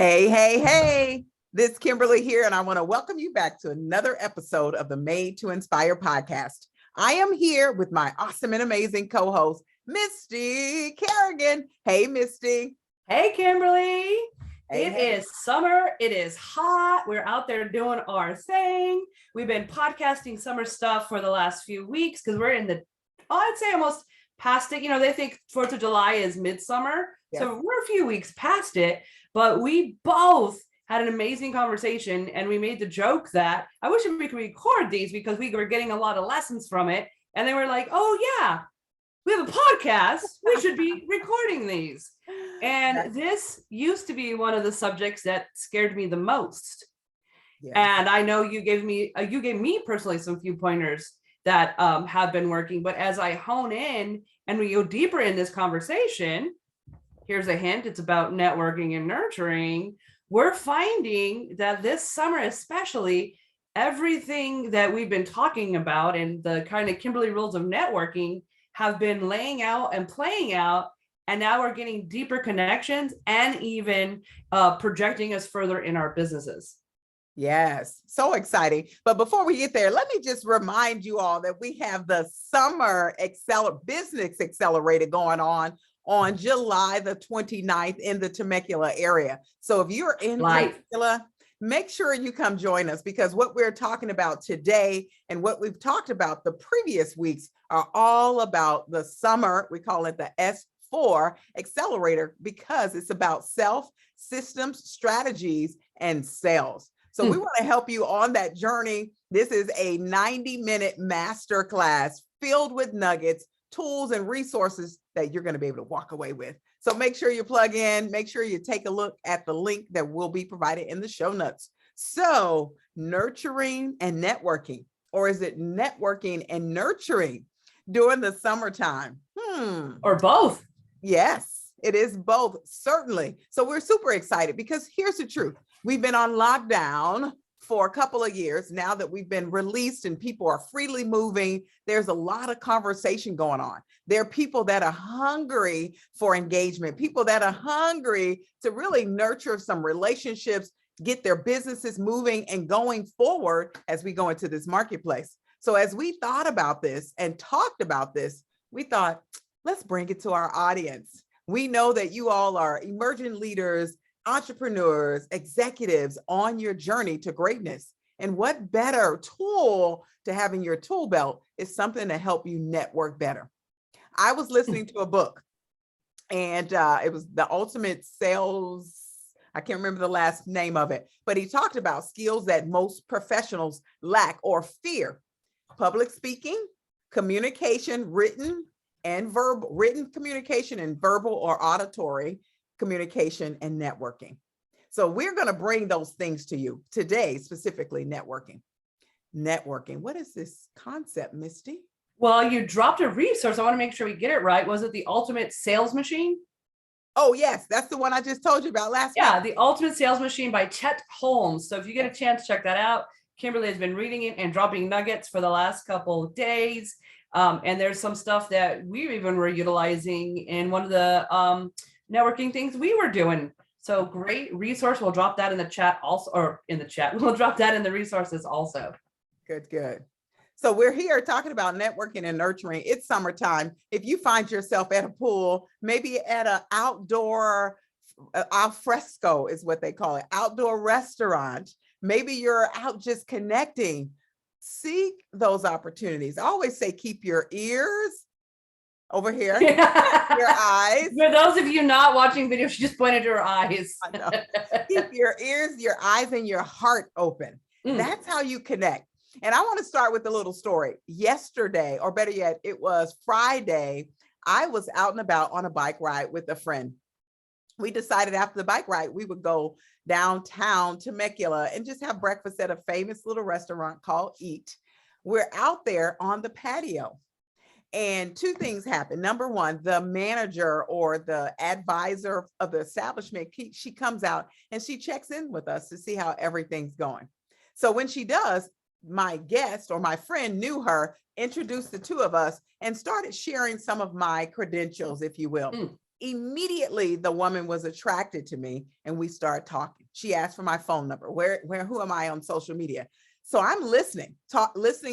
Hey, hey, hey, this is Kimberly here, and I want to welcome you back to another episode of the Made to Inspire podcast. I am here with my awesome and amazing co-host, Misty Kerrigan. Hey, Misty. Hey, Kimberly. It is summer. It is hot. We're out there doing our thing. We've been podcasting summer stuff for the last few weeks because we're in I'd say almost past it. You know, they think 4th of July is midsummer. Yes. So we're a few weeks past it, but we both had an amazing conversation and we made the joke that I wish we could record these because we were getting a lot of lessons from it. And they were like, oh yeah, we have a podcast. We should be recording these. And this used to be one of the subjects that scared me the most. Yeah. And I know you gave me personally some few pointers that have been working. But as I hone in and we go deeper in this conversation, here's a hint, it's about networking and nurturing. We're finding that this summer, especially, everything that we've been talking about and the kind of Kimberly rules of networking have been laying out and playing out. And now we're getting deeper connections and even projecting us further in our businesses. Yes, so exciting. But before we get there, let me just remind you all that we have the Summer Business Accelerator going on July the 29th in the Temecula area. So if you're in Temecula, make sure you come join us, because what we're talking about today and what we've talked about the previous weeks are all about the summer. We call it the S4 Accelerator because it's about self, systems, strategies, and sales. So we want to help you on that journey. This is a 90-minute masterclass filled with nuggets, tools, and resources that you're going to be able to walk away with. So make sure you plug in, make sure you take a look at the link that will be provided in the show notes. So nurturing and networking, or is it networking and nurturing during the summertime? Or both. Yes, it is both, certainly. So we're super excited because here's the truth. We've been on lockdown for a couple of years now that we've been released and people are freely moving. There's a lot of conversation going on. There are people that are hungry for engagement, people that are hungry to really nurture some relationships, get their businesses moving and going forward as we go into this marketplace. So as we thought about this and talked about this, we thought, let's bring it to our audience. We know that you all are emerging leaders, entrepreneurs, executives on your journey to greatness. And what better tool to have in your tool belt is something to help you network better. I was listening to a book and it was The Ultimate Sales. I can't remember the last name of it, but he talked about skills that most professionals lack or fear: public speaking, communication, written communication, and verbal or auditory communication, and networking. So we're going to bring those things to you today, specifically networking. What is this concept, Misty? Well, you dropped a resource. I want to make sure we get it right. Was it The Ultimate Sales Machine? Oh, yes. That's the one I just told you about last week. Yeah, The Ultimate Sales Machine by Chet Holmes. So if you get a chance, check that out. Kimberly has been reading it and dropping nuggets for the last couple of days. And there's some stuff that we even were utilizing in one of the networking things we were doing. So great resource. We'll drop that in the chat also, or in the chat. We'll drop that in the resources also. Good. So we're here talking about networking and nurturing. It's summertime. If you find yourself at a pool, maybe at an outdoor, al fresco is what they call it, outdoor restaurant, maybe you're out just connecting, seek those opportunities. I always say, keep your ears over here, your eyes. For those of you not watching video, she just pointed to her eyes. I know. Keep your ears, your eyes, and your heart open. That's how you connect. And I want to start with a little story. Yesterday, or better yet, it was Friday, I was out and about on a bike ride with a friend. We decided after the bike ride, we would go downtown Temecula and just have breakfast at a famous little restaurant called Eat. We're out there on the patio. And two things happen. Number one, the manager or the advisor of the establishment, she comes out and she checks in with us to see how everything's going. So when she does, my guest or my friend knew her, introduced the two of us, and started sharing some of my credentials, if you will. Immediately, the woman was attracted to me and we started talking. She asked for my phone number. Who am I on social media? So I'm listening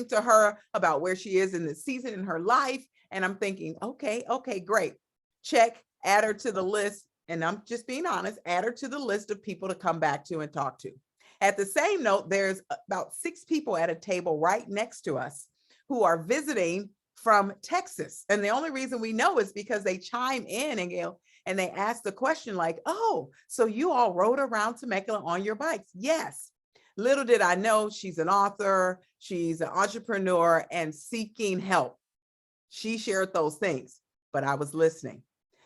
to her about where she is in the season in her life. And I'm thinking, okay, great. Check, add her to the list. And I'm just being honest, add her to the list of people to come back to and talk to. At the same note, there's about 6 people at a table right next to us who are visiting from Texas. And the only reason we know is because they chime in and they ask the question like, oh, so you all rode around Temecula on your bikes? Yes. Little did I know she's an author, she's an entrepreneur and seeking help. She shared those things, but I was listening.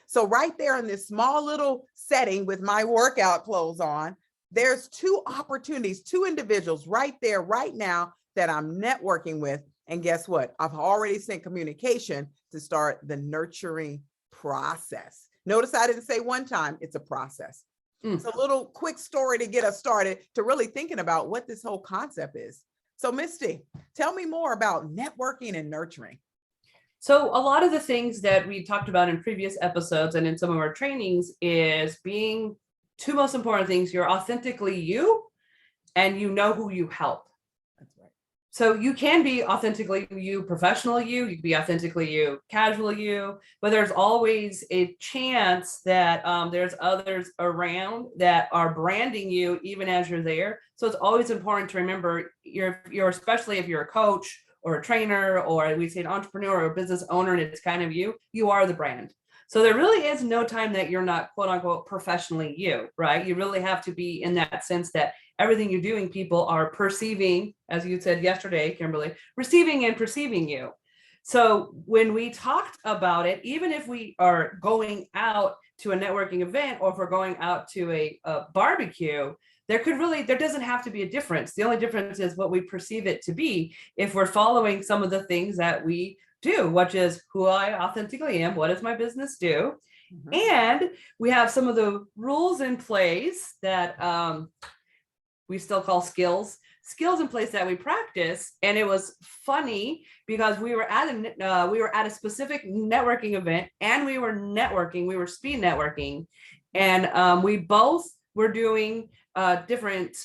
So right there in this small little setting with my workout clothes on, there's 2 opportunities, 2 individuals right there, right now that I'm networking with. And guess what? I've already sent communication to start the nurturing process. Notice I didn't say one time, it's a process. It's a little quick story to get us started to really thinking about what this whole concept is. So Misty, tell me more about networking and nurturing. So a lot of the things that we talked about in previous episodes and in some of our trainings is being 2 most important things. You're authentically you and you know who you help. That's right. So you can be authentically you, professional you can be authentically you, casual you, but there's always a chance that there's others around that are branding you even as you're there. So it's always important to remember you're especially if you're a coach or a trainer, or we say an entrepreneur or a business owner, and it's kind of you are the brand. So there really is no time that you're not quote unquote professionally you, right? You really have to be in that sense that everything you're doing, people are perceiving, as you said yesterday, Kimberly, receiving and perceiving you. So when we talked about it, even if we are going out to a networking event or if we're going out to a barbecue, there doesn't have to be a difference. The only difference is what we perceive it to be if we're following some of the things that we do, which is who I authentically am, what does my business do? Mm-hmm. And we have some of the rules in place that we still call skills in place that we practice. And it was funny because we were at a specific networking event and we were speed networking, and we both were doing different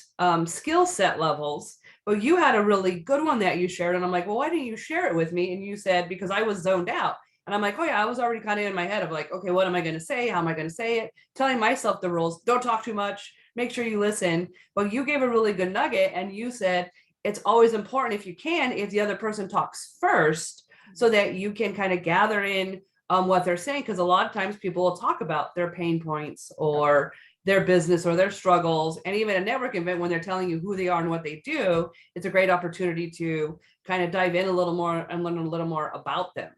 skill set levels, but you had a really good one that you shared. And I'm like, well, why didn't you share it with me? And you said, because I was zoned out. And I'm like, oh yeah, I was already kind of in my head of like, okay, what am I going to say? How am I going to say it? Telling myself the rules, don't talk too much, make sure you listen. But you gave a really good nugget and you said, it's always important if you can, if the other person talks first, so that you can kind of gather in what they're saying. Because a lot of times people will talk about their pain points or their business or their struggles. And even a network event, when they're telling you who they are and what they do, it's a great opportunity to kind of dive in a little more and learn a little more about them.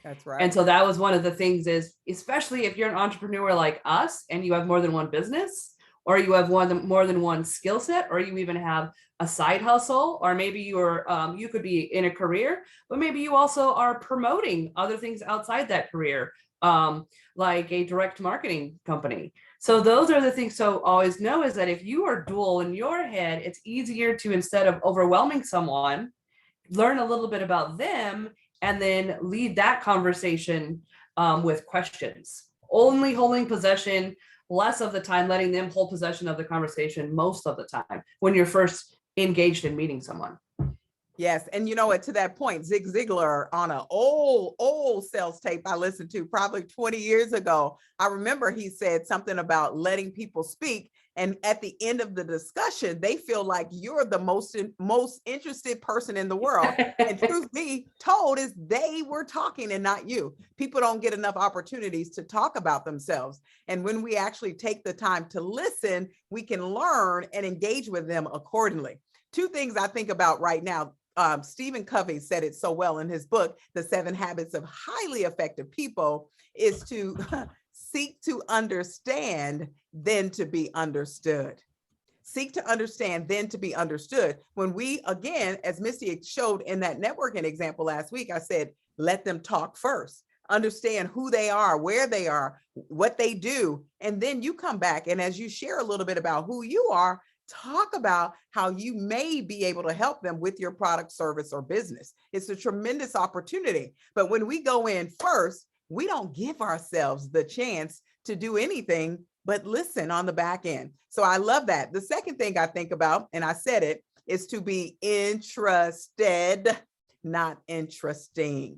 That's right. And so that was one of the things is, especially if you're an entrepreneur like us and you have more than one business, or you have more than one skill set, or you even have a side hustle, or maybe you could be in a career, but maybe you also are promoting other things outside that career, like a direct marketing company. So those are the things. So always know is that if you are dual in your head, it's easier to, instead of overwhelming someone, learn a little bit about them and then lead that conversation with questions. Only holding possession, less of the time letting them hold possession of the conversation most of the time when you're first engaged in meeting someone. Yes. And you know what, to that point, Zig Ziglar on an old sales tape I listened to probably 20 years ago, I remember he said something about letting people speak. And at the end of the discussion, they feel like you're the most interested person in the world. And truth be told is they were talking and not you. People don't get enough opportunities to talk about themselves. And when we actually take the time to listen, we can learn and engage with them accordingly. 2 things I think about right now. Stephen Covey said it so well in his book, The 7 Habits of Highly Effective People, is to seek to understand, then to be understood. Seek to understand, then to be understood. When we, again, as Misty showed in that networking example last week, I said, let them talk first. Understand who they are, where they are, what they do. And then you come back. And as you share a little bit about who you are, talk about how you may be able to help them with your product, service, or business. It's a tremendous opportunity. But when we go in first, we don't give ourselves the chance to do anything but listen on the back end. So I love that. The second thing I think about, and I said it, is to be interested, not interesting.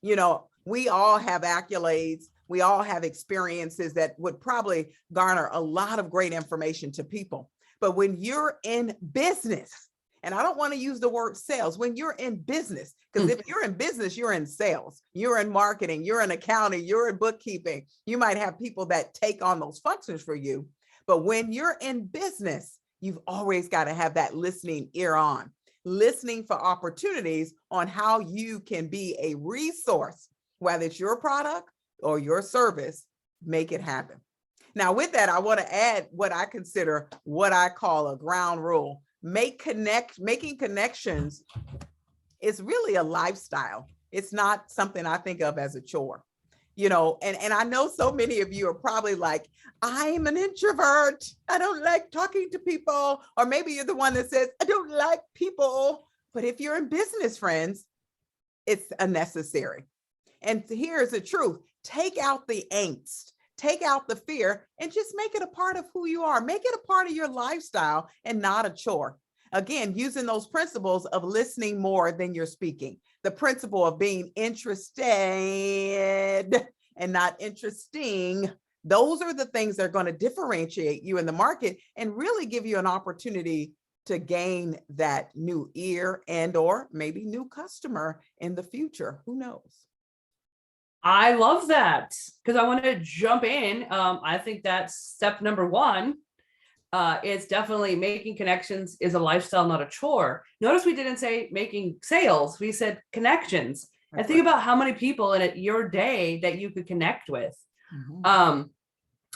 You know, we all have accolades. We all have experiences that would probably garner a lot of great information to people. But when you're in business, and I don't want to use the word sales, when you're in business, because if you're in business, you're in sales, you're in marketing, you're in accounting, you're in bookkeeping. You might have people that take on those functions for you. But when you're in business, you've always got to have that listening ear on, listening for opportunities on how you can be a resource, whether it's your product or your service, make it happen. Now, with that, I want to add what I consider what I call a ground rule. Making connections is really a lifestyle. It's not something I think of as a chore. You know, and I know so many of you are probably like, I'm an introvert. I don't like talking to people. Or maybe you're the one that says, I don't like people. But if you're in business, friends, it's unnecessary. And here's the truth. Take out the angst, take out the fear, and just make it a part of who you are. Make it a part of your lifestyle and not a chore. Again, using those principles of listening more than you're speaking, the principle of being interested and not interesting. Those are the things that are going to differentiate you in the market and really give you an opportunity to gain that new ear and or maybe new customer in the future. Who knows? I love that because I want to jump in. I think that's step number one. It's definitely making connections is a lifestyle, not a chore. Notice we didn't say making sales. We said connections. And think about how many people in your day that you could connect with.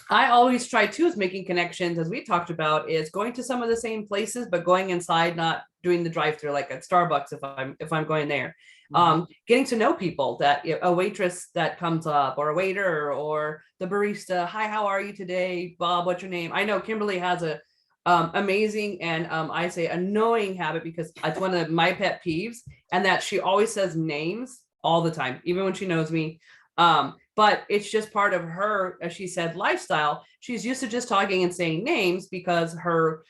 I always try too is making connections, as we talked about, is going to some of the same places, but going inside, not doing the drive-through like at Starbucks if I'm going there. Getting to know people, that a waitress that comes up, or a waiter, or the barista. Hi, how are you today, Bob? What's your name? I know Kimberly has a amazing and I say annoying habit, because it's one of my pet peeves, and that she always says names all the time, even when she knows me. But it's just part of her, as she said, lifestyle. She's used to just talking and saying names because her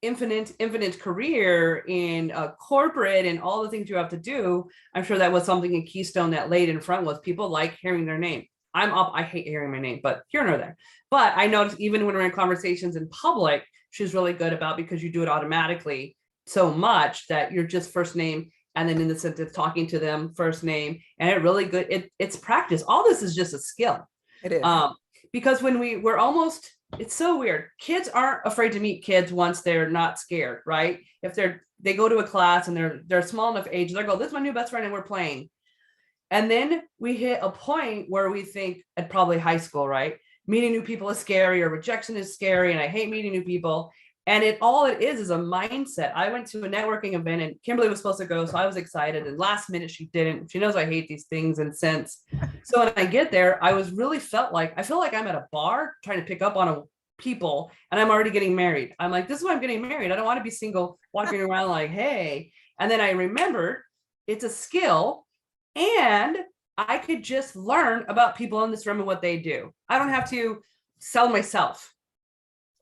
infinite career in corporate and all the things you have to do. I'm sure that was something in Keystone that laid in front was people like hearing their name. I hate hearing my name, but here nor there. But I noticed even when we're in conversations in public, she's really good about, because you do it automatically so much that you're just first name. And then in the sentence, talking to them first name, and it really good. It's practice. All this is just a skill. It is. Because when we're almost, it's so weird. Kids aren't afraid to meet kids once they're not scared, right? If they go to a class and they're small enough age, they go, this is my new best friend and we're playing. And then we hit a point where we think, at probably high school, right? Meeting new people is scary, or rejection is scary, and I hate meeting new people. And all it is a mindset. I went to a networking event and Kimberly was supposed to go, so I was excited. And last minute she didn't. She knows I hate these things and sense. So when I get there, I feel like I'm at a bar trying to pick up on people, and I'm already getting married. I'm like, this is why I'm getting married. I don't want to be single, walking around like, hey. And then I remembered it's a skill, and I could just learn about people in this room and what they do. I don't have to sell myself.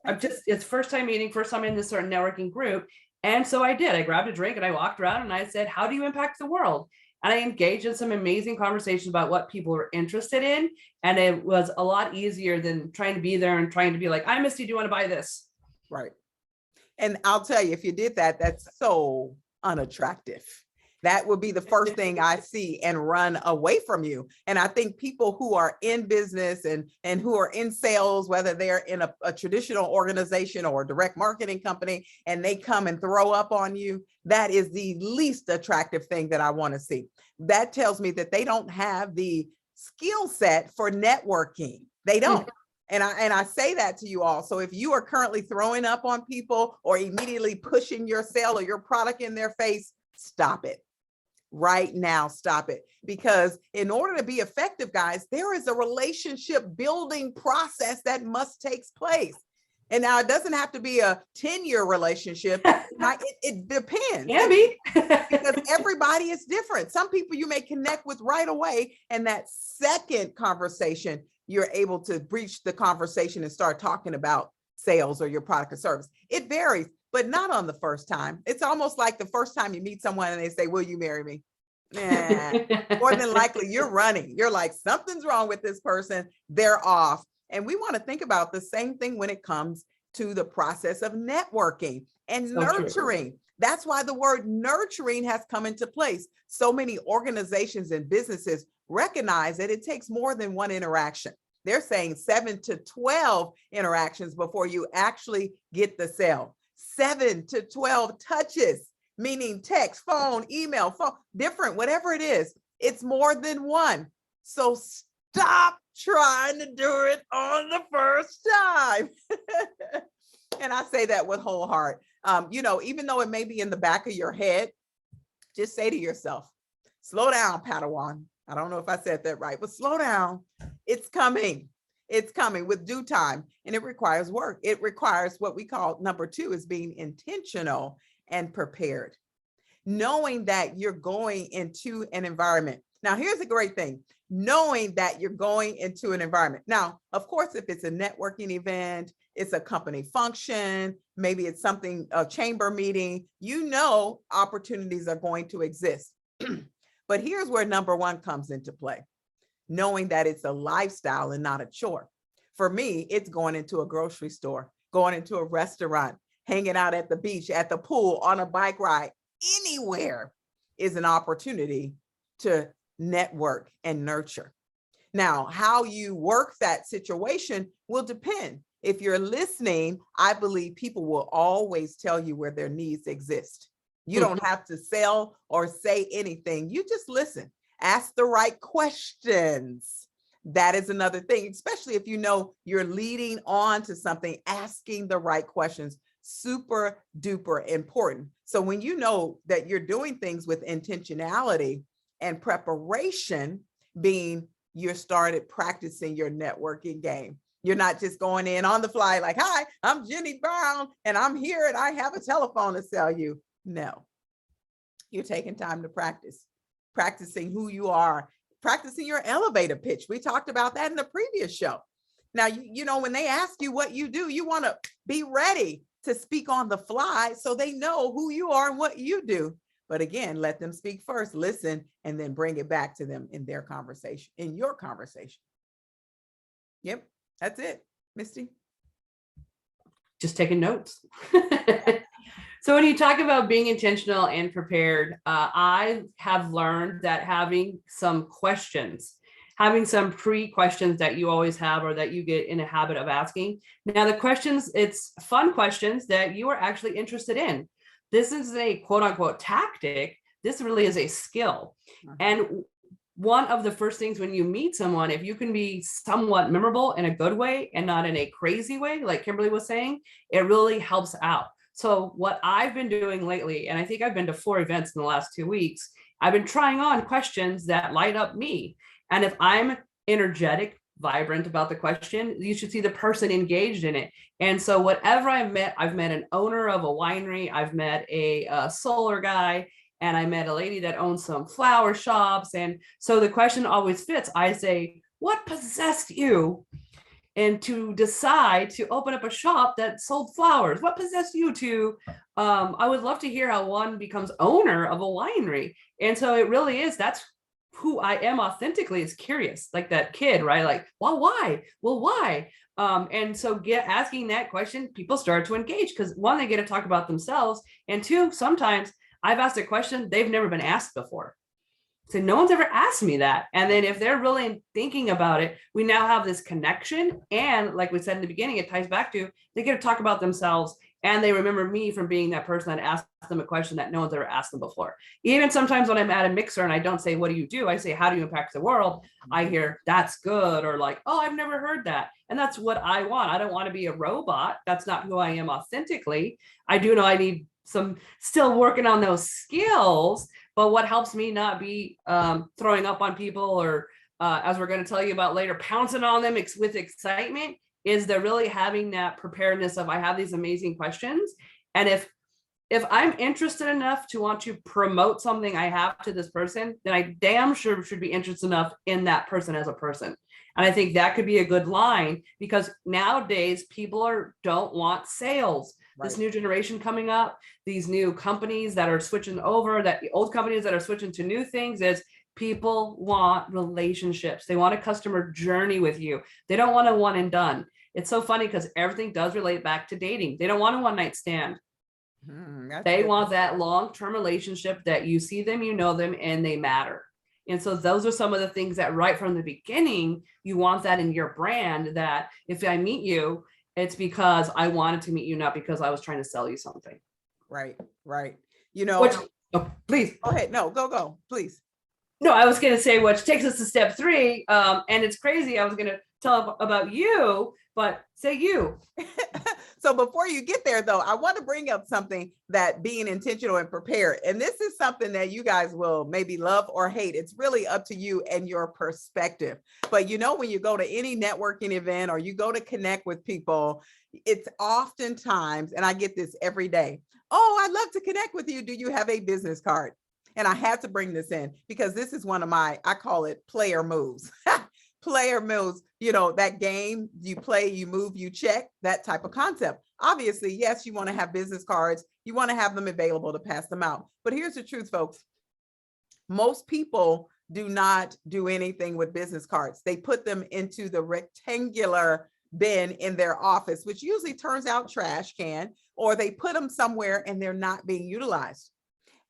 It's first time meeting, first time in this sort of networking group. And so I did. I grabbed a drink and I walked around and I said, how do you impact the world? And I engaged in some amazing conversations about what people were interested in. And it was a lot easier than trying to be there and trying to be like, I Misty, do you want to buy this? Right. And I'll tell you, if you did that, that's so unattractive. That would be the first thing I see and run away from you. And I think people who are in business and who are in sales, whether they're in a traditional organization or a direct marketing company, and they come and throw up on you, that is the least attractive thing that I want to see. That tells me that they don't have the skill set for networking. They don't. And I say that to you all. So if you are currently throwing up on people or immediately pushing your sale or your product in their face, stop it. Right now, stop it. Because in order to be effective, guys, there is a relationship building process that must take place. And now it doesn't have to be a 10-year relationship. It depends. Can be. Because everybody is different. Some people you may connect with right away, and that second conversation you're able to breach the conversation and start talking about sales or your product or service. It varies, but not on the first time. It's almost like the first time you meet someone and they say, will you marry me? Nah, more than likely you're running. You're like, something's wrong with this person. They're off. And we want to think about the same thing when it comes to the process of networking and nurturing. That's why the word nurturing has come into place. So many organizations and businesses recognize that it takes more than one interaction. They're saying 7 to 12 interactions before you actually get the sale. 7 to 12 touches, meaning text, phone, email, different, whatever it is. It's more than one. So stop trying to do it on the first time. And I say that with whole heart. Even though it may be in the back of your head, just say to yourself, slow down, Padawan. I don't know if I said that right, but slow down. It's coming. It's coming with due time, and it requires work. It requires what we call number 2 is being intentional and prepared, knowing that you're going into an environment. Now, here's a great thing, knowing that you're going into an environment. Now, of course, if it's a networking event, it's a company function, maybe it's something, a chamber meeting, opportunities are going to exist. But here's where number 1 comes into play, knowing that it's a lifestyle and not a chore. For me, it's going into a grocery store, going into a restaurant, hanging out at the beach, at the pool, on a bike ride, anywhere is an opportunity to network and nurture. Now, how you work that situation will depend. If you're listening, I believe people will always tell you where their needs exist. You don't have to sell or say anything. You just listen. Ask the right questions. That is another thing, especially if you know you're leading on to something, asking the right questions, super duper important. So when you know that you're doing things with intentionality and preparation, being you're started practicing your networking game. You're not just going in on the fly like, hi, I'm Jenny Brown and I'm here and I have a telephone to sell you. No, you're taking time to practice, practicing who you are, practicing your elevator pitch. We talked about that in the previous show. Now, when they ask you what you do, you want to be ready to speak on the fly so they know who you are and what you do. But again, let them speak first, listen, and then bring it back to them in their conversation, in your conversation. Yep, that's it, Misty. Just taking notes. So when you talk about being intentional and prepared, I have learned that having some questions, having some pre-questions that you always have or that you get in a habit of asking. Now the questions, it's fun questions that you are actually interested in. This is a quote unquote tactic. This really is a skill. And one of the first things when you meet someone, if you can be somewhat memorable in a good way and not in a crazy way, like Kimberly was saying, it really helps out. So what I've been doing lately, and I think I've been to 4 events in the last 2 weeks, I've been trying on questions that light up me. And if I'm energetic, vibrant about the question, you should see the person engaged in it. And so whatever I've met an owner of a winery, I've met a solar guy, and I met a lady that owns some flower shops. And so the question always fits. I say, what possessed you and to decide to open up a shop that sold flowers? What possessed you to, I would love to hear how one becomes owner of a winery. And so it really is, that's who I am authentically, is curious, like that kid, right? Like, well, why? Well, why? And so asking that question, people start to engage because 1, they get to talk about themselves. And 2, sometimes I've asked a question they've never been asked before. So no one's ever asked me that. And then if they're really thinking about it, we now have this connection. And like we said in the beginning, it ties back to, they get to talk about themselves and they remember me from being that person that asked them a question that no one's ever asked them before. Even sometimes when I'm at a mixer and I don't say, what do you do? I say, how do you impact the world? I hear, that's good. Or like, oh, I've never heard that. And that's what I want. I don't want to be a robot. That's not who I am authentically. I do know I need some, still working on those skills. But what helps me not be throwing up on people or, as we're going to tell you about later, pouncing on them with excitement, is they're really having that preparedness of, I have these amazing questions. And if I'm interested enough to want to promote something I have to this person, then I damn sure should be interested enough in that person as a person. And I think that could be a good line, because nowadays people don't want sales. This Right. new generation coming up, these new companies that are switching over, that the old companies that are switching to new things, is people want relationships. They want a customer journey with you. They don't want a one and done. It's so funny because everything does relate back to dating. They don't want a one night stand. They Good. want that long-term relationship that you see them, you know them, and they matter. And so those are some of the things that right from the beginning, you want that in your brand, that if I meet you, it's because I wanted to meet you, not because I was trying to sell you something. Right. Right. You know, Which, oh, please. go ahead. No, go, please. No, I was going to say, which takes us to step 3. And it's crazy. I was going to tell about you, but say you. So before you get there, though, I want to bring up something, that being intentional and prepared. And this is something that you guys will maybe love or hate. It's really up to you and your perspective. But you know, when you go to any networking event or you go to connect with people, it's oftentimes, and I get this every day, oh, I'd love to connect with you. Do you have a business card? And I had to bring this in because this is one of my, I call it player moves. Player moves, you know, that game you play, you move, you check, that type of concept. Obviously, yes, you want to have business cards. You want to have them available to pass them out. But here's the truth, folks. Most people do not do anything with business cards. They put them into the rectangular bin in their office, which usually turns out trash can, or they put them somewhere and they're not being utilized.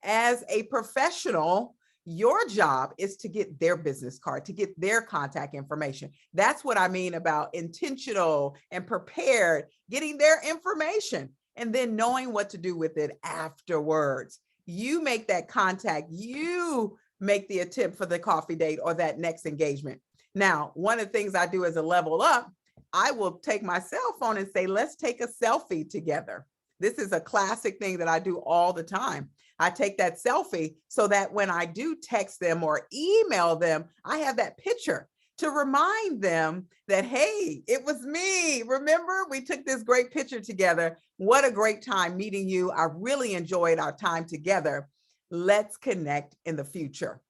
As a professional, your job is to get their business card, to get their contact information. That's what I mean about intentional and prepared, getting their information and then knowing what to do with it afterwards. You make that contact, you make the attempt for the coffee date or that next engagement. Now, one of the things I do as a level up, I will take my cell phone and say, let's take a selfie together. This is a classic thing that I do all the time. I take that selfie so that when I do text them or email them, I have that picture to remind them that, hey, it was me. Remember, we took this great picture together. What a great time meeting you. I really enjoyed our time together. Let's connect in the future.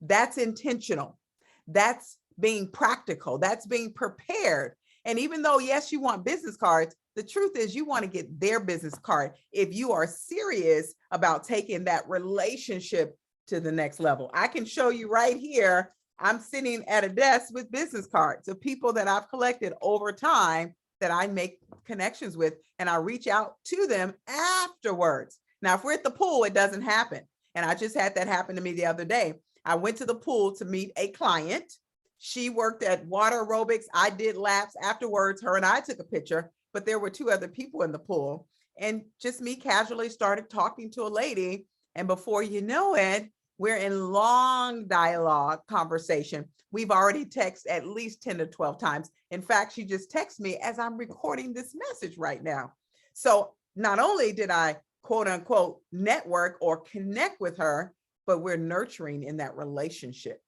That's intentional. That's being practical. That's being prepared. And even though, yes, you want business cards, the truth is you want to get their business card if you are serious about taking that relationship to the next level. I can show you right here. I'm sitting at a desk with business cards of people that I've collected over time that I make connections with, and I reach out to them afterwards. Now, if we're at the pool, it doesn't happen. And I just had that happen to me the other day. I went to the pool to meet a client. She worked at water aerobics. I did laps afterwards. Her and I took a picture, but there were 2 other people in the pool, and just me casually started talking to a lady. And before you know it, we're in long dialogue conversation. We've already texted at least 10 to 12 times. In fact, she just texted me as I'm recording this message right now. So not only did I quote unquote network or connect with her, but we're nurturing in that relationship.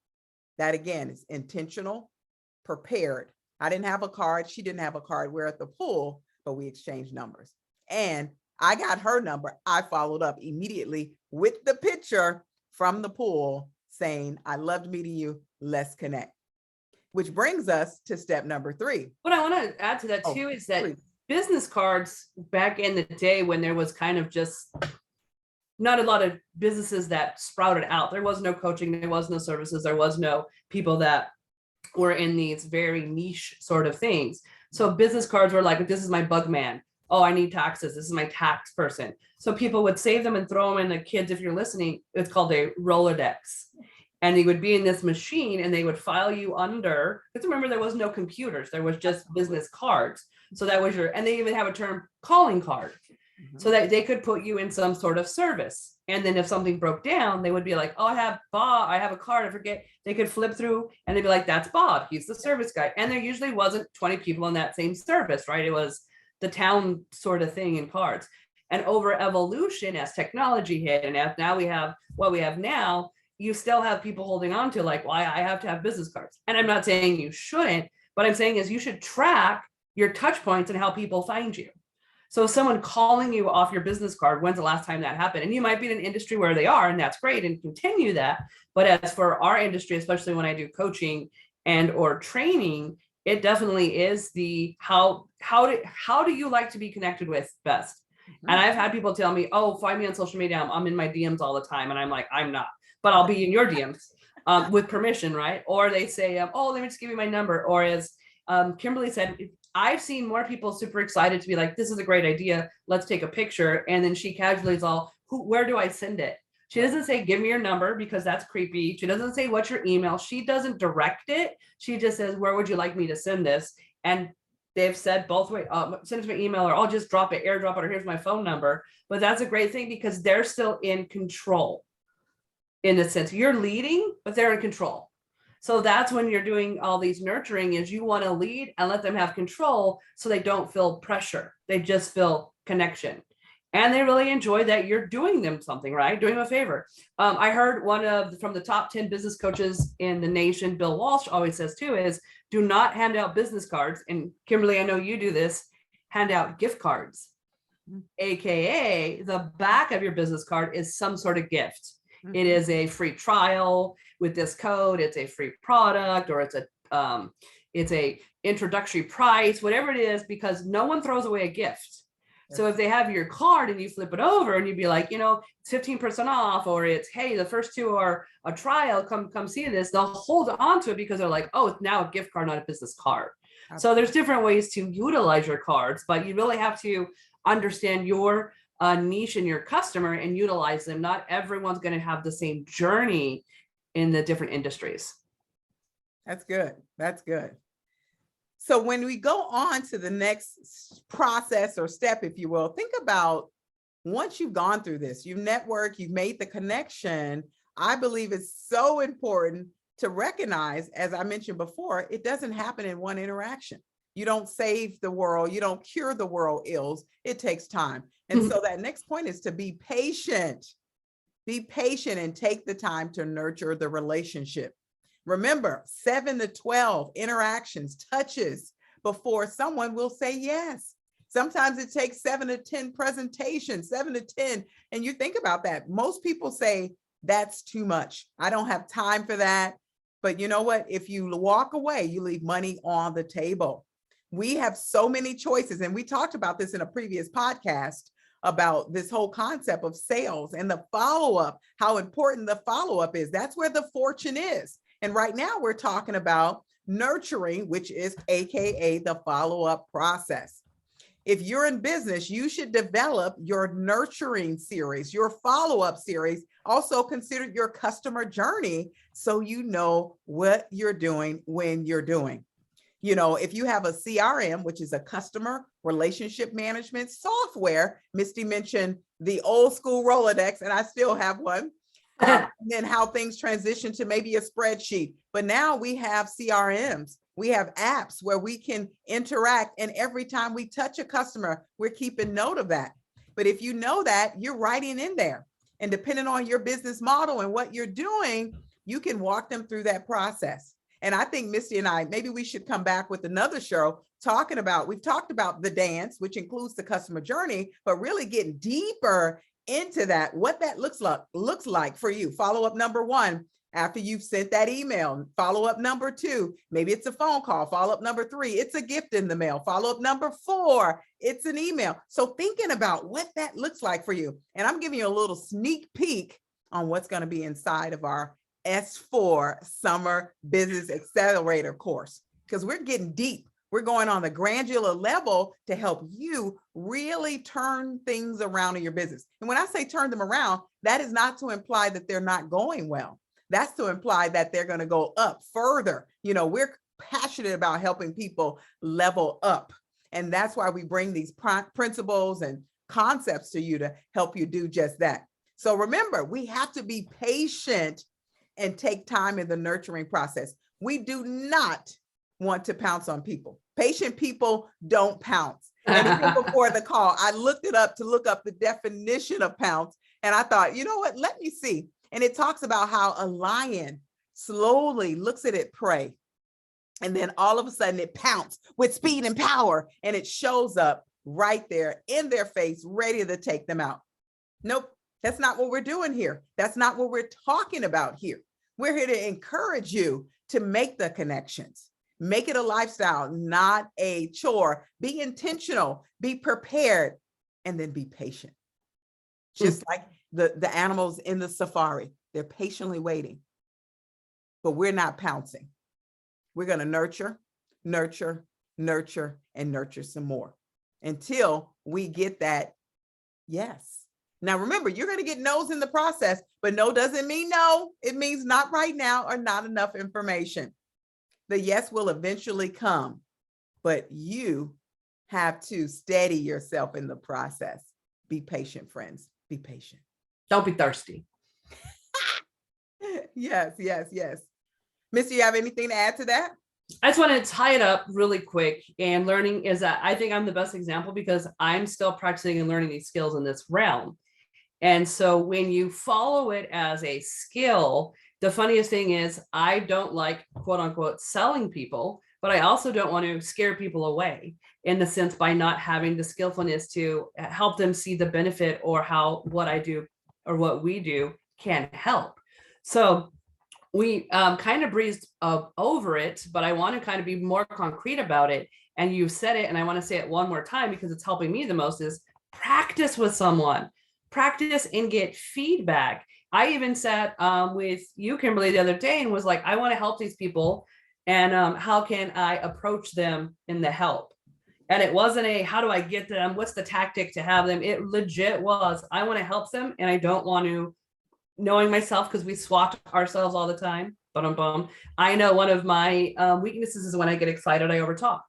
That again is intentional, prepared. I didn't have a card. She didn't have a card. We're at the pool, but we exchanged numbers. And I got her number. I followed up immediately with the picture from the pool saying, I loved meeting you. Let's connect. Which brings us to step number 3. What I want to add to that too is that business cards back in the day, when there was kind of just not a lot of businesses that sprouted out. There was no coaching, there was no services, there was no people that were in these very niche sort of things. So business cards were like, this is my bug man. Oh, I need taxes. This is my tax person. So people would save them and throw them in. The kids, if you're listening, it's called a Rolodex. And they would be in this machine and they would file you under, because remember, there was no computers. There was just business cards. So that was and they even have a term calling card. So that they could put you in some sort of service. And then if something broke down, they would be like, oh, I have Bob, I have a card, I forget. They could flip through and they'd be like, that's Bob, he's the service guy. And there usually wasn't 20 people in that same service, right? It was the town sort of thing in cards. And over evolution, as technology hit, and as now we have what we have now, you still have people holding on to like, well, I have to have business cards. And I'm not saying you shouldn't, but I'm saying is you should track your touch points and how people find you. So someone calling you off your business card, when's the last time that happened? And you might be in an industry where they are, and that's great, and continue that. But as for our industry, especially when I do coaching, and or training, it definitely is the how do you like to be connected with best? And I've had people tell me, oh, find me on social media. I'm in my DMs all the time. And I'm like, I'm not, but I'll be in your DMs with permission, right? Or they say, oh, let me just give you my number. Or as Kimberly said, I've seen more people super excited to be like, this is a great idea. Let's take a picture. And then she casually is all, where do I send it? She doesn't say, give me your number, because that's creepy. She doesn't say, what's your email? She doesn't direct it. She just says, where would you like me to send this? And they've said both ways, send it to my email, or I'll just drop it, airdrop it, or here's my phone number. But that's a great thing because they're still in control. In the sense you're leading, but they're in control. So that's when you're doing all these nurturing, is you want to lead and let them have control so they don't feel pressure. They just feel connection. And they really enjoy that you're doing them something, right? Doing them a favor. I heard from the top 10 business coaches in the nation, Bill Walsh always says too, is do not hand out business cards. And Kimberly, I know you do this, hand out gift cards, AKA the back of your business card is some sort of gift. It is a free trial with this code. It's a free product, or it's a introductory price, whatever it is, because no one throws away a gift. So if they have your card and you flip it over and you'd be like, it's 15% off, or it's, hey, the first two are a trial, come see this, they'll hold on to it because they're like, oh, it's now a gift card, not a business card. Absolutely. So there's different ways to utilize your cards, but you really have to understand your niche and your customer and utilize them. Not everyone's going to have the same journey in the different industries. That's good. That's good. So when we go on to the next process or step, if you will, think about once you've gone through this, you've networked, you've made the connection. I believe it's so important to recognize, as I mentioned before, it doesn't happen in one interaction. You don't save the world. You don't cure the world ills. It takes time. And so that next point is to be patient. Be patient and take the time to nurture the relationship. Remember, 7 to 12 interactions, touches before someone will say yes. Sometimes it takes 7 to 10 presentations, 7 to 10. And you think about that. Most people say, that's too much. I don't have time for that. But you know what? If you walk away, you leave money on the table. We have so many choices. And we talked about this in a previous podcast about this whole concept of sales and the follow-up, how important the follow-up is. That's where the fortune is. And right now we're talking about nurturing, which is AKA the follow-up process. If you're in business, you should develop your nurturing series, your follow-up series. Also consider your customer journey so you know what you're doing when you're doing. If you have a CRM, which is a customer relationship management software, Misty mentioned the old school Rolodex, and I still have one. And then how things transition to maybe a spreadsheet. But now we have CRMs, we have apps where we can interact. And every time we touch a customer, we're keeping note of that. But if you know that, you're writing in there. And depending on your business model and what you're doing, you can walk them through that process. And I think Misty and I, maybe we should come back with another show we've talked about the dance, which includes the customer journey, but really getting deeper into that, what that looks like for you. Follow-up number 1, after you've sent that email. Follow-up number 2, maybe it's a phone call. Follow-up number 3, it's a gift in the mail. Follow-up number 4, it's an email. So thinking about what that looks like for you. And I'm giving you a little sneak peek on what's going to be inside of our S4 Summer Business Accelerator course, because we're getting deep. We're going on the granular level to help you really turn things around in your business. And when I say turn them around, that is not to imply that they're not going well. That's to imply that they're going to go up further. We're passionate about helping people level up. And that's why we bring these principles and concepts to you to help you do just that. So remember, we have to be patient and take time in the nurturing process. We do not want to pounce on people. Patient people don't pounce. And even before the call, I looked it up to look up the definition of pounce. And I thought, you know what, let me see. And it talks about how a lion slowly looks at its prey. And then all of a sudden it pounces with speed and power. And it shows up right there in their face, ready to take them out. Nope. That's not what we're doing here. That's not what we're talking about here. We're here to encourage you to make the connections. Make it a lifestyle, not a chore. Be intentional, be prepared, and then be patient. Just like the animals in the safari, they're patiently waiting, but we're not pouncing. We're going to nurture, nurture, nurture, and nurture some more until we get that yes. Now, remember, you're going to get no's in the process, but no doesn't mean no. It means not right now or not enough information. The yes will eventually come, but you have to steady yourself in the process. Be patient, friends. Be patient. Don't be thirsty. Yes, yes, yes. Missy, you have anything to add to that? I just want to tie it up really quick. And learning is that I think I'm the best example because I'm still practicing and learning these skills in this realm. And so when you follow it as a skill, the funniest thing is I don't like, quote unquote, selling people, but I also don't want to scare people away in the sense by not having the skillfulness to help them see the benefit or how what I do or what we do can help. So we kind of breezed over it, but I want to kind of be more concrete about it. And you said it, and I want to say it one more time because it's helping me the most is practice with someone, practice and get feedback. I even sat with you, Kimberly, the other day and was like, I want to help these people. And how can I approach them in the help? And it wasn't a, how do I get them? What's the tactic to have them? It legit was, I want to help them. And I don't want to, knowing myself, because we swat ourselves all the time. But I know one of my weaknesses is when I get excited, I overtalk.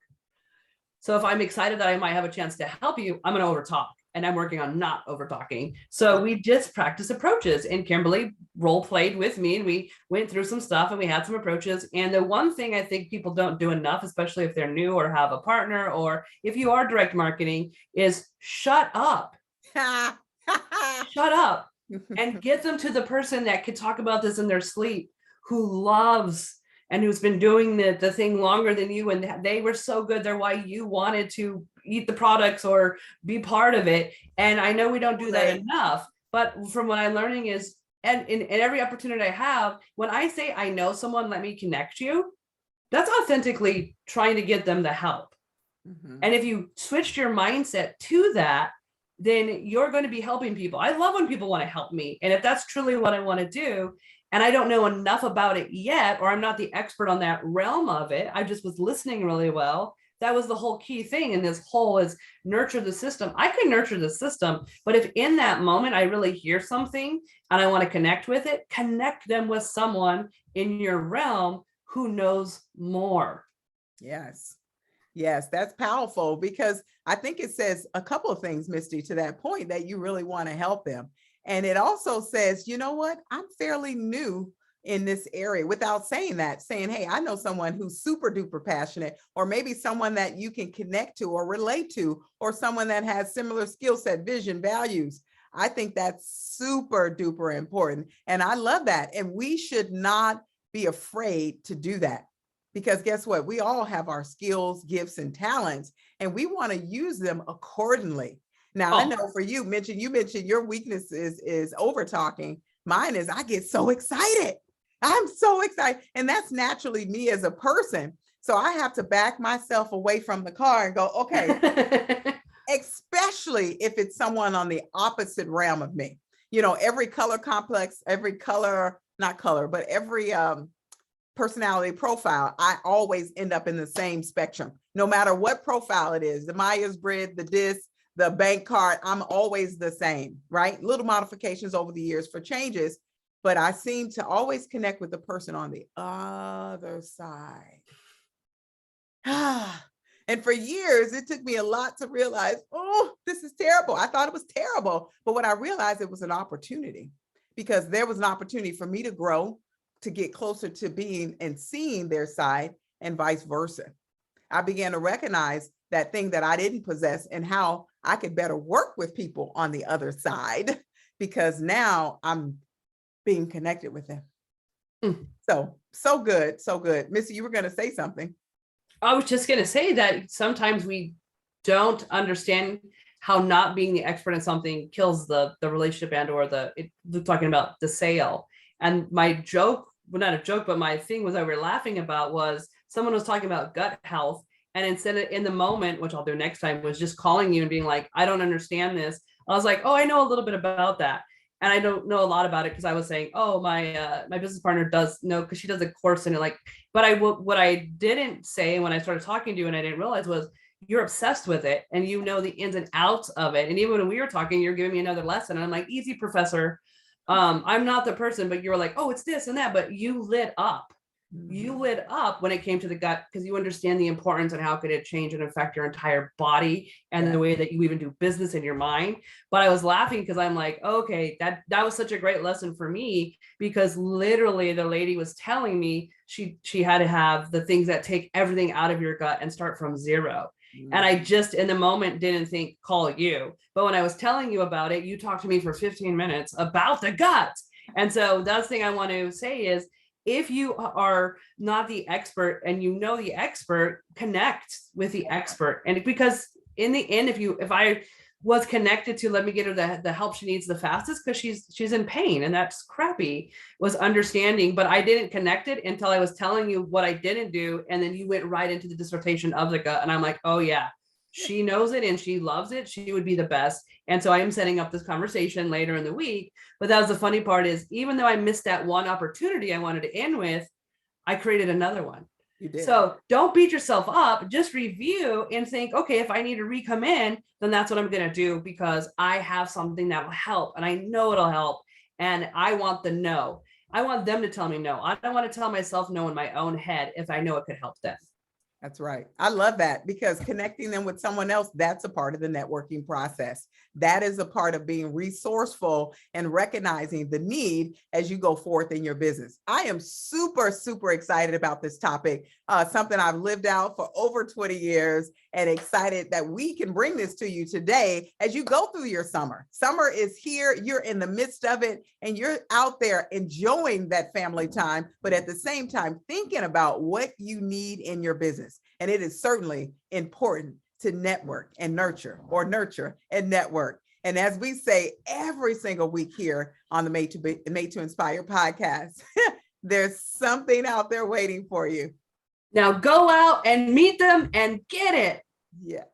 So if I'm excited that I might have a chance to help you, I'm going to overtalk. And I'm working on not over talking. So we just practice approaches, and Kimberly role played with me and we went through some stuff and we had some approaches. And the one thing I think people don't do enough, especially if they're new or have a partner, or if you are direct marketing, is shut up. Shut up and get them to the person that could talk about this in their sleep, who loves and who's been doing the thing longer than you. And they were so good. They're why you wanted to eat the products or be part of it. And I know we don't do that enough, but from what I'm learning is, and in every opportunity I have, when I say, I know someone, let me connect you, that's authentically trying to get them the help. And if you switched your mindset to that, then you're going to be helping people. I love when people want to help me. And if that's truly what I want to do, and I don't know enough about it yet, or I'm not the expert on that realm of it, I just was listening really well. That was the whole key thing in this whole is nurture the system. I can nurture the system, but if in that moment I really hear something and I want to connect with it, connect them with someone in your realm who knows more. Yes. Yes, that's powerful because I think it says a couple of things, Misty, to that point that you really want to help them. And it also says, you know what, I'm fairly new in this area without saying that, saying, hey, I know someone who's super duper passionate, or maybe someone that you can connect to or relate to, or someone that has similar skill set, vision, values. I think that's super duper important. And I love that. And we should not be afraid to do that. Because guess what? We all have our skills, gifts, and talents, and we want to use them accordingly. Now, I know for you mentioned your weakness is over talking. Mine is I get so excited. I'm so excited. And that's naturally me as a person. So I have to back myself away from the car and go, okay, especially if it's someone on the opposite realm of me. You know, every color complex, every color, not color, but every personality profile, I always end up in the same spectrum, no matter what profile it is, the Myers-Briggs, the DISC, the bank card, I'm always the same, right? Little modifications over the years for changes, but I seem to always connect with the person on the other side. And for years, it took me a lot to realize, oh, this is terrible. I thought it was terrible. But when I realized it was an opportunity, because there was an opportunity for me to grow, to get closer to being and seeing their side, and vice versa. I began to recognize that thing that I didn't possess and how I could better work with people on the other side, because now I'm being connected with them. So good, so good. Missy, you were going to say something. I was just going to say that sometimes we don't understand how not being the expert in something kills the relationship and or talking about the sale. And my joke well, not a joke, but my thing was I were laughing about was someone was talking about gut health. And instead of in the moment, which I'll do next time, was just calling you and being like, I don't understand this. I was like, oh, I know a little bit about that. And I don't know a lot about it because I was saying, oh, my business partner does know because she does a course in it. Like, but what I didn't say when I started talking to you and I didn't realize was you're obsessed with it and you know the ins and outs of it. And even when we were talking, you're giving me another lesson. And I'm like, easy, professor. I'm not the person, but you were like, oh, it's this and that. But you lit up. You lit up when it came to the gut because you understand the importance and how could it change and affect your entire body and the way that you even do business in your mind. But I was laughing because I'm like, okay, that was such a great lesson for me because literally the lady was telling me she had to have the things that take everything out of your gut and start from zero. And I just in the moment didn't think call you. But when I was telling you about it, you talked to me for 15 minutes about the gut. And so that's the thing I want to say is if you are not the expert and you know the expert, connect with the expert. And because in the end, if I was connected to, let me get her the help she needs the fastest because she's in pain and that's crappy, was understanding, but I didn't connect it until I was telling you what I didn't do. And then you went right into the dissertation of the gut. And I'm like, oh yeah, she knows it and she loves it. She would be the best. And so I am setting up this conversation later in the week. But that was the funny part is even though I missed that one opportunity I wanted to end with, I created another one. You did. So don't beat yourself up, just review and think, okay, if I need to re-come in, then that's what I'm going to do because I have something that will help and I know it'll help. And I want the no. I want them to tell me no. I don't want to tell myself no in my own head if I know it could help them. That's right. I love that because connecting them with someone else, that's a part of the networking process. That is a part of being resourceful and recognizing the need as you go forth in your business. I am super, super excited about this topic, something I've lived out for over 20 years and excited that we can bring this to you today as you go through your summer. Summer is here, you're in the midst of it, and you're out there enjoying that family time, but at the same time, thinking about what you need in your business. And it is certainly important to network and nurture and network. And as we say every single week here on the Made to Inspire podcast, there's something out there waiting for you. Now go out and meet them and get it. Yeah.